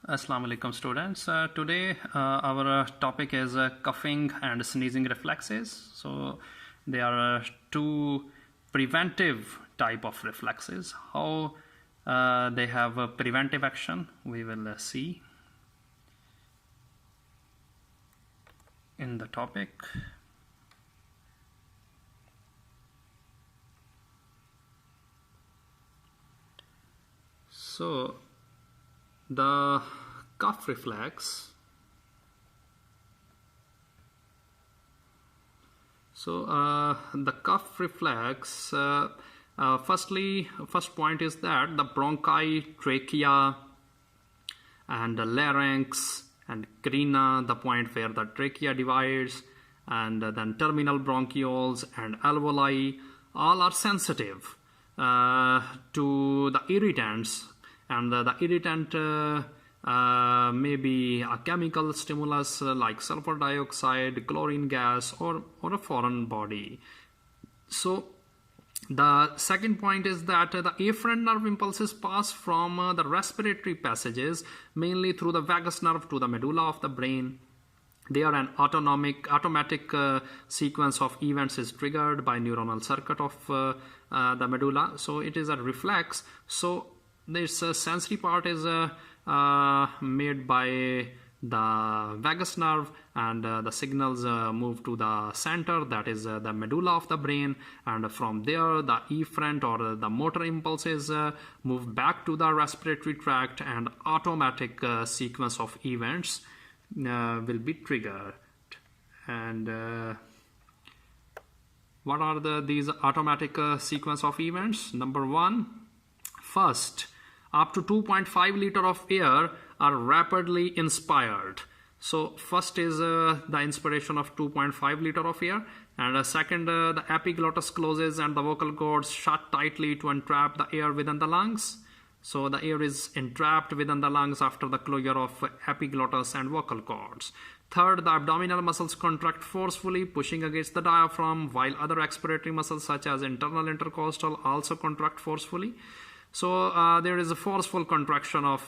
Assalamu alaikum students. Today our topic is coughing and sneezing reflexes. So there are two preventive type of reflexes. How they have a preventive action we will see in the topic. So the cough reflex. The cough reflex, first point is that the bronchi, trachea, and the larynx and carina, the point where the trachea divides, and then terminal bronchioles and alveoli, all are sensitive to the irritants. And the irritant may be a chemical stimulus like sulfur dioxide, chlorine gas, or a foreign body. So the second point is that the afferent nerve impulses pass from the respiratory passages mainly through the vagus nerve to the medulla of the brain. There an automatic sequence of events is triggered by neuronal circuit of the medulla. So it is a reflex. So this sensory part is made by the vagus nerve, and the signals move to the center, that is the medulla of the brain, and from there the efferent or the motor impulses move back to the respiratory tract, and automatic sequence of events will be triggered. And what are these automatic sequence of events? Number one, first, up to 2.5 liter of air are rapidly inspired. So first is the inspiration of 2.5 liter of air, and second, the epiglottis closes and the vocal cords shut tightly to entrap the air within the lungs. So the air is entrapped within the lungs after the closure of epiglottis and vocal cords. Third, the abdominal muscles contract forcefully, pushing against the diaphragm, while other expiratory muscles such as internal intercostal also contract forcefully. So there is a forceful contraction of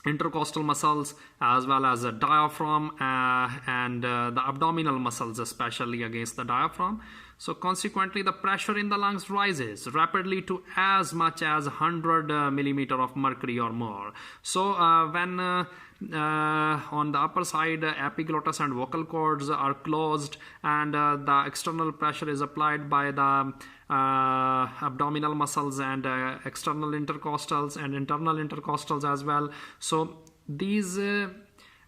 intercostal muscles as well as a diaphragm and the abdominal muscles, especially against the diaphragm. So consequently, the pressure in the lungs rises rapidly to as much as 100 millimeter of mercury or more. So when on the upper side, epiglottis and vocal cords are closed, and the external pressure is applied by the abdominal muscles and external intercostals and internal intercostals as well. So these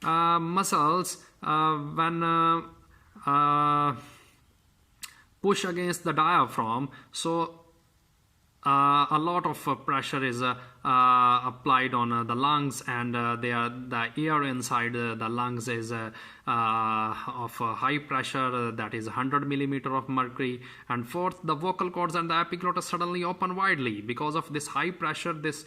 muscles, when push against the diaphragm, so a lot of pressure is applied on the lungs, and the air inside the lungs is of high pressure, that is 100 millimeter of mercury. And fourth, the vocal cords and the epiglottis suddenly open widely because of this high pressure. This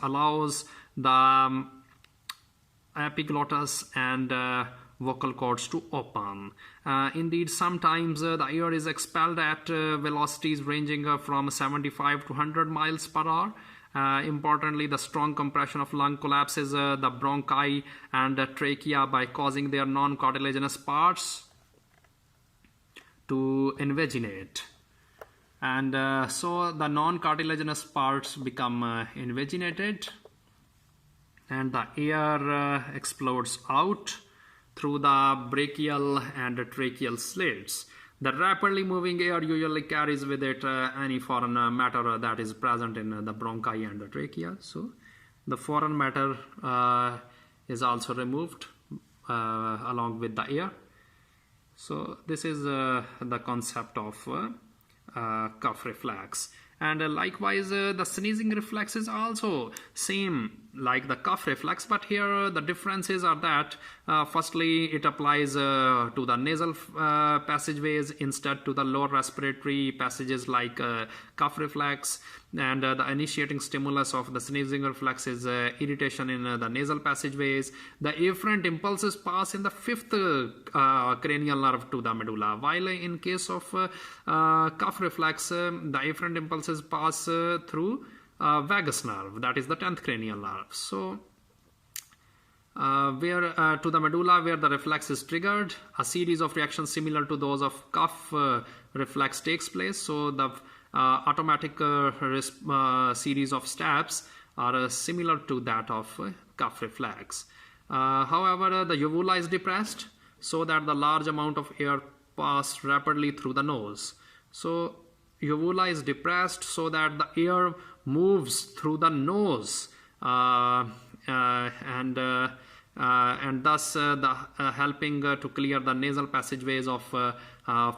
allows the epiglottis and vocal cords to open. Indeed, sometimes the air is expelled at velocities ranging from 75 to 100 miles per hour. Importantly, the strong compression of lung collapses the bronchi and trachea by causing their non-cartilaginous parts to invaginate. And so the non-cartilaginous parts become invaginated, and the air explodes out through the brachial and tracheal slits. The rapidly moving air usually carries with it any foreign matter that is present in the bronchi and the trachea. So the foreign matter is also removed along with the air. So this is the concept of cough reflex. And likewise, the sneezing reflex is also same like the cough reflex, but here the differences are that firstly it applies to the nasal passageways instead to the lower respiratory passages like cough reflex, and the initiating stimulus of the sneezing reflex is irritation in the nasal passageways. The afferent impulses pass in the fifth cranial nerve to the medulla, while in case of cough reflex the afferent impulses pass through vagus nerve, that is the 10th cranial nerve. So where to the medulla where the reflex is triggered, a series of reactions similar to those of cough reflex takes place. So the automatic series of steps are similar to that of cough reflex. However, the uvula is depressed so that the large amount of air pass rapidly through the nose. So uvula is depressed so that the air moves through the nose, and thus helping to clear the nasal passageways of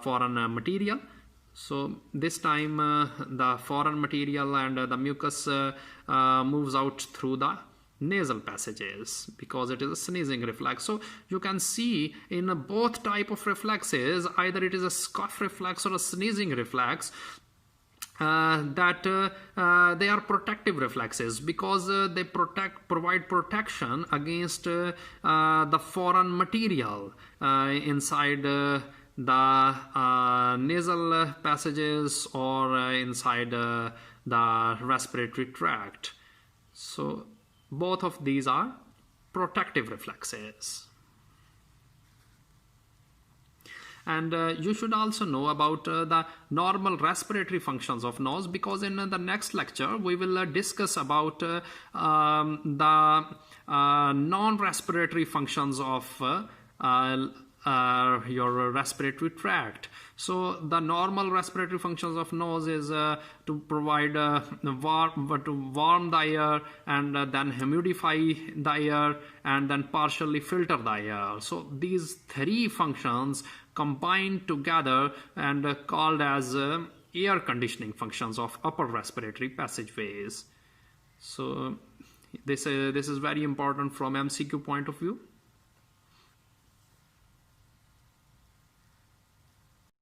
foreign material. So this time the foreign material and the mucus moves out through the nasal passages because it is a sneezing reflex. So you can see in both type of reflexes, either it is a cough reflex or a sneezing reflex, that they are protective reflexes because they provide protection against the foreign material inside the nasal passages or inside the respiratory tract. So both of these are protective reflexes. And you should also know about the normal respiratory functions of nose, because in the next lecture we will discuss about the non-respiratory functions of your respiratory tract. So the normal respiratory functions of nose is to provide warm the air and then humidify the air and then partially filter the air. So these three functions combined together and called as air conditioning functions of upper respiratory passageways. So this is very important from MCQ point of view.